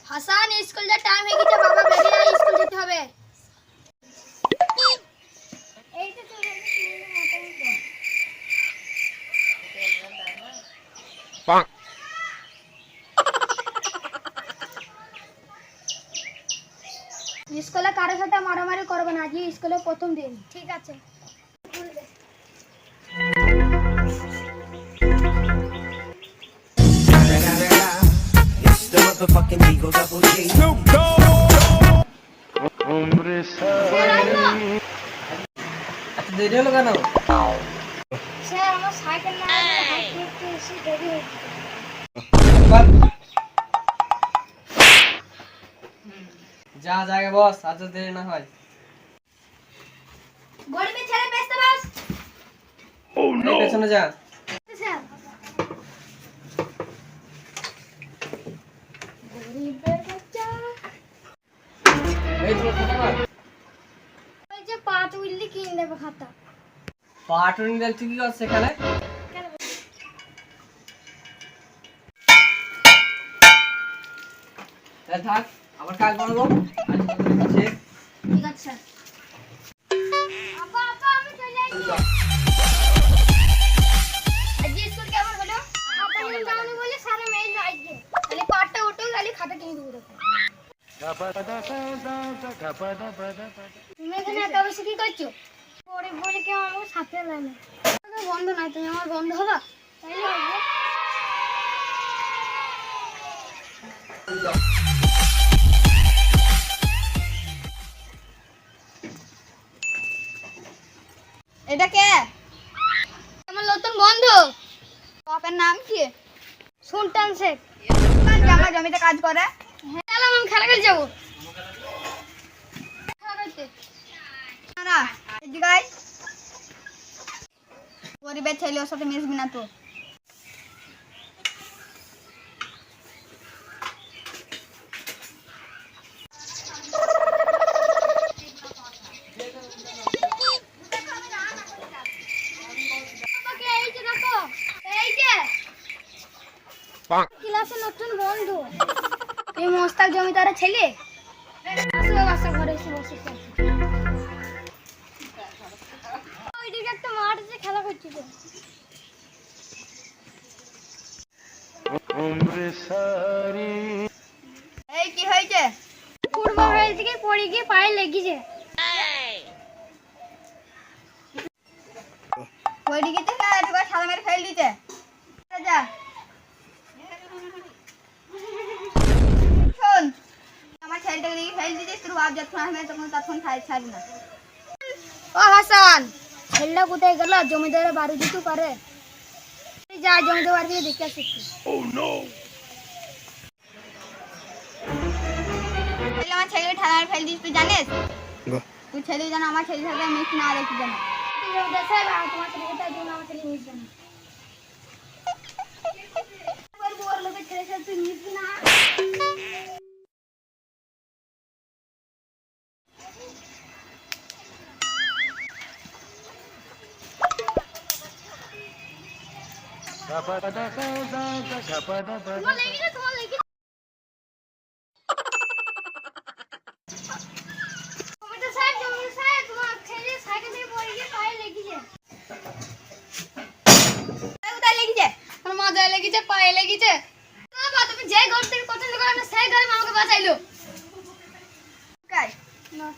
Hasan school যা time হয়ে গেছে বাবা বেরিয়ে আয় স্কুল যেতে হবে এই তো চলে পাক স্কুলে কারোর সাথে মারামারি করবে না আজকে স্কুলে প্রথম দিন ঠিক আছে It's the motherfucking Eagle Double G. Snoop Dogg umre দেরি হলো কেন? স্যার আমার সাইকেল না হাঁটতে এসে দেরি হয়ে গেছে যা জায়গা বস, আজ দেরি না হয়। গরিবের ছেলে বেচতে বস এই পেছনে যা। স্যার গরিবের বাচ্চা এই তো খাতা কর। ওই যে পাঁচ উইলি কিনে দেবে খাতা পাটুনি দিল তুই কি করছিস এখানে? কেন এই থাক, আবার কাজ বানাবো। আজ তোদের কাছে ঠিক আছে স্যার আপা আপা আমি চলে আসছি আজকে স্কুল কেমন হলো খাতা নিয়ে যাওনি বলে সারা মেয়ে আজকে খালি পাটটা উঠো খালি খাতা কিনে দেবো দেখো তুমি এখানে একা বসে কি করছো পরে পরে কেউ আমাকে সাথে লাগে না বন্ধু নাই তুমি আমার বন্ধু হবা তাই লাগবে এটা কে আমার নতুন বন্ধু বাপের নাম কি সুলতান শেখ আমার জমিতে কাজ করে হ্যাঁ চলো আমি খেলা খেলতে যাবো না এদিকে আয় গরিবের ছেলে ওর সাথে মিশবি না তো পাক ক্লাসে নতুন বন্ধু এই মোস্তাক জমিদারের ছেলে আসো আসো ঘরে এসে বসে ওইদিকে একটা মাঠ আছে খেলা করছি তো umre sari এই কি হয়েছে ফুটবল হয়ে থেকে পড়ে গিয়ে পায়ে লেগেছে ওইদিকে তো না একবার সাদা মেরে ফেল দিতে যা শোন আমার ছেলেটাকে দেখি ফেল দিতে তোর বাপ যখন আসবে তখন ছাড়ি না ও হাসান ছেলেটা কোথায় গেল জমিদারের বাড়ি দিতে পারে যা জমিদার বাড়ি থেকে দেখে আসি oh no আমার ছেলেকে ঠান্ডা ফেল দিস তুই জানিস তুই ছেলে জানো আমার ছেলে সাথে মিশ না দেখি জানো তোমার ছেলেকে তার জন্য আমার ছেলে মিশবে না বড় লোকের ছেলের সাথে তুই মিশবি না তোমার লেগেছে জমিদার সাহেব তোমার ছেলে সাইকেল থেকে পড়ে গিয়ে পায়ে লেগেছে কোথায় লেগেছে আমার মাথায় লেগেছে পায়ে লেগেছে বাবা তুমি যে ঘর থেকে পছন্দ করো না সেই ঘরে আমাকে বাঁচাইলো কাই না